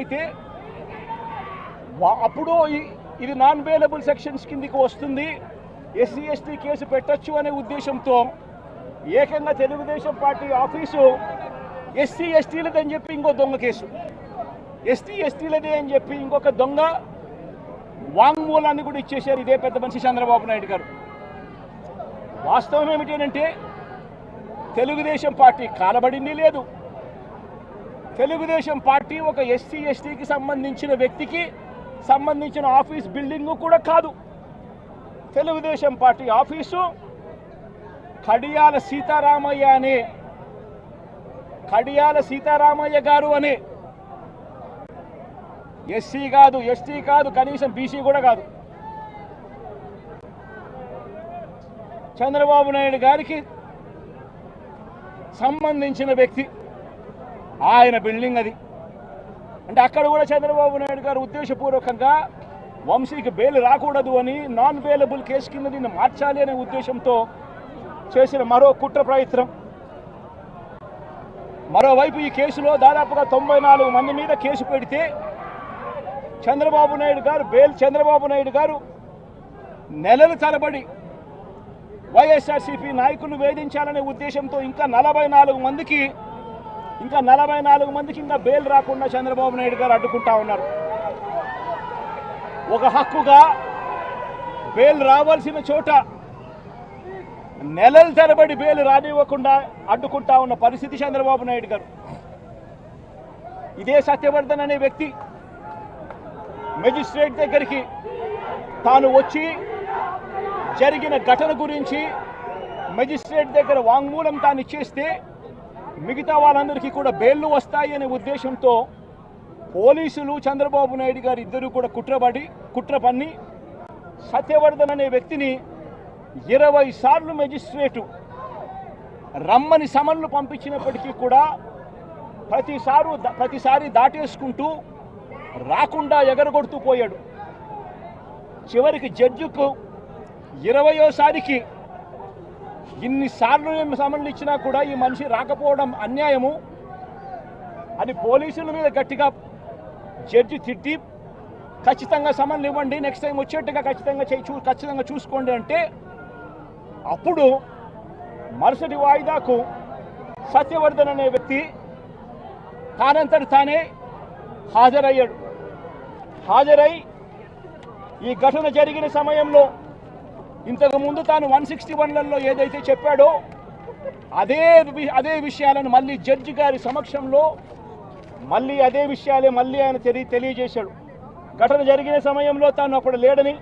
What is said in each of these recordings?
అయితే అప్పుడు ఇది నాన్ వేలబుల్ సెక్షన్స్ కిందికి వస్తుంది, ఎస్సీ ఎస్టీ కేసు పెట్టచ్చు అనే ఉద్దేశంతో ఏకంగా తెలుగుదేశం పార్టీ ఆఫీసు ఎస్సీ ఎస్టీలదని చెప్పి ఇంకో దొంగ కేసు, ఎస్టీ ఎస్టీలదే అని చెప్పి ఇంకొక దొంగ వాంగ్మూలాన్ని కూడా ఇచ్చేశారు ఇదే పెద్ద మనిషి చంద్రబాబు నాయుడు గారు. వాస్తవం ఏమిటంటే తెలుగుదేశం పార్టీ కాలబడింది లేదు. తెలుగుదేశం పార్టీ ఒక ఎస్సీ ఎస్టీకి సంబంధించిన వ్యక్తికి సంబంధించిన ఆఫీస్ బిల్డింగ్ కూడా కాదు. తెలుగుదేశం పార్టీ ఆఫీసు కడియాల సీతారామయ్య గారు అనే ఎస్సీ కాదు, ఎస్టీ కాదు, కనీసం బీసీ కూడా కాదు, చంద్రబాబు నాయుడు గారికి సంబంధించిన వ్యక్తి ఆయన బిల్డింగ్ అది. అంటే అక్కడ కూడా చంద్రబాబు నాయుడు గారు ఉద్దేశపూర్వకంగా వంశీకి బెయిల్ రాకూడదు అని నాన్ బెయిలబుల్ కేసు కింద దీన్ని మార్చాలి అనే ఉద్దేశంతో చేసిన మరో కుట్ర ప్రయత్నం. మరోవైపు ఈ కేసులో దాదాపుగా 94 మంది మీద కేసు పెడితే చంద్రబాబు నాయుడు గారు నెలల తరబడి వైఎస్ఆర్సీపీ నాయకులు వేధించాలనే ఉద్దేశంతో ఇంకా 44 మందికి ఇంకా బెయిల్ రాకుండా చంద్రబాబు నాయుడు గారు అడ్డుకుంటా ఉన్నారు. ఒక హక్కుగా బెయిల్ రావాల్సిన చోట నెలల తరబడి బెయిల్ రానివ్వకుండా అడ్డుకుంటా ఉన్న పరిస్థితి చంద్రబాబు నాయుడు గారు. ఇదే సత్యవర్ధన్ అనే వ్యక్తి మెజిస్ట్రేట్ దగ్గరికి తాను వచ్చి జరిగిన ఘటన గురించి మెజిస్ట్రేట్ దగ్గర వాంగ్మూలం తాను ఇచ్చేస్తే మిగతా వాళ్ళందరికీ కూడా బెయిల్లు వస్తాయి అనే ఉద్దేశంతో పోలీసులు చంద్రబాబు నాయుడు గారు ఇద్దరు కూడా కుట్ర పన్ని సత్యవర్ధన్ అనే వ్యక్తిని 20 సార్లు మెజిస్ట్రేటు రమ్మని సమన్లు పంపించినప్పటికీ కూడా ప్రతిసారి దాటేసుకుంటూ రాకుండా ఎగరగొడుతూ పోయాడు. చివరికి జడ్జికు 20వ ఇన్నిసార్లు సమన్లు ఇచ్చినా కూడా ఈ మనిషి రాకపోవడం అన్యాయము అని పోలీసుల మీద గట్టిగా జడ్జి తిట్టి ఖచ్చితంగా సమన్లు ఇవ్వండి, నెక్స్ట్ టైం వచ్చేట్టుగా ఖచ్చితంగా చూసుకోండి అంటే అప్పుడు మరుసటి వాయిదాకు సత్యవర్ధన్ అనే వ్యక్తి తానంతటి తానే హాజరై ఈ ఘటన జరిగిన సమయంలో ఇంతకుముందు తాను 161లలో ఏదైతే చెప్పాడో అదే విషయాలను మళ్ళీ జడ్జి గారి సమక్షంలో అదే విషయాలే ఆయన తెలియజేశాడు. ఘటన జరిగిన సమయంలో తాను అప్పుడు లేడని,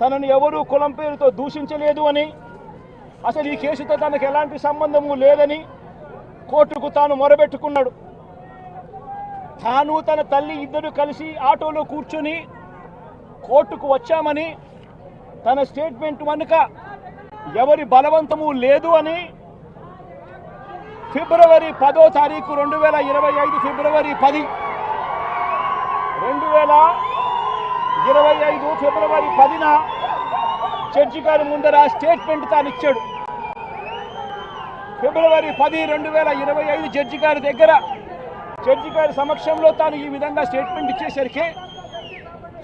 తనను ఎవరూ కులం పేరుతో దూషించలేదు అని, అసలు ఈ కేసుతో తనకు ఎలాంటి సంబంధము లేదని కోర్టుకు తాను మొరబెట్టుకున్నాడు. తాను తన తల్లి ఇద్దరు కలిసి ఆటోలో కూర్చొని కోర్టుకు వచ్చామని, తన స్టేట్మెంట్ వెనుక ఎవరి బలవంతము లేదు అని ఫిబ్రవరి 10వ తారీఖు 2025 ఫిబ్రవరి 10 2025 ఫిబ్రవరి 10న జడ్జి గారి ముందర స్టేట్మెంట్ తాను ఇచ్చాడు. ఫిబ్రవరి 10, 2025 జడ్జి గారి సమక్షంలో తాను ఈ విధంగా స్టేట్మెంట్ ఇచ్చేసరికి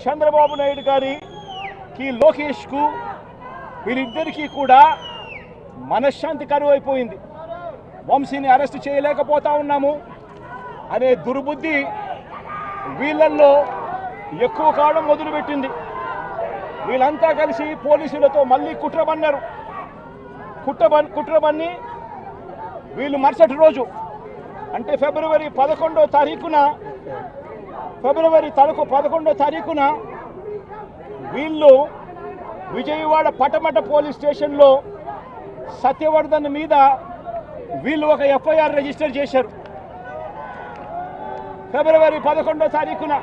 చంద్రబాబు నాయుడు గారికి లోకేష్కు వీళ్ళిద్దరికీ కూడా మనశ్శాంతి కరువైపోయింది. వంశీని అరెస్ట్ చేయలేకపోతా ఉన్నాము అనే దుర్బుద్ధి వీళ్ళల్లో ఎక్కువ కావడం మొదలుపెట్టింది. వీళ్ళంతా కలిసి పోలీసులతో మళ్ళీ కుట్రబన్ని వీళ్ళు మరుసటి రోజు అంటే ఫిబ్రవరి 11వ తారీఖున వీళ్ళు విజయవాడ పటమట పోలీస్ స్టేషన్లో సత్యవర్ధన్ మీద వీళ్ళు ఒక ఎఫ్ఐఆర్ రిజిస్టర్ చేశారు. ఫిబ్రవరి 11వ తారీఖున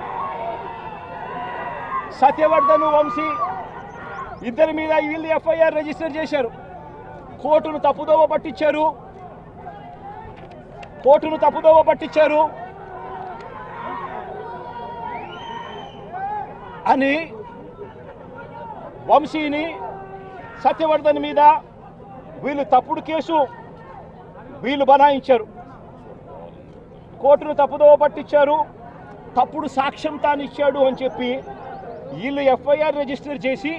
సత్యవర్ధన్, వంశీ ఇద్దరి మీద వీళ్ళు ఎఫ్ఐఆర్ రిజిస్టర్ చేశారు. కోర్టును తప్పుదోవ పట్టించారు అని వంశీని, సత్యవర్ధన్ మీద వీళ్ళు తప్పుడు కేసు వీళ్ళు బనాయించారు. కోర్టును తప్పుదోవ పట్టించారు. తప్పుడు సాక్ష్యం తాను ఇచ్చాడు అని చెప్పి వీళ్ళు ఎఫ్ఐఆర్ రిజిస్టర్ చేసి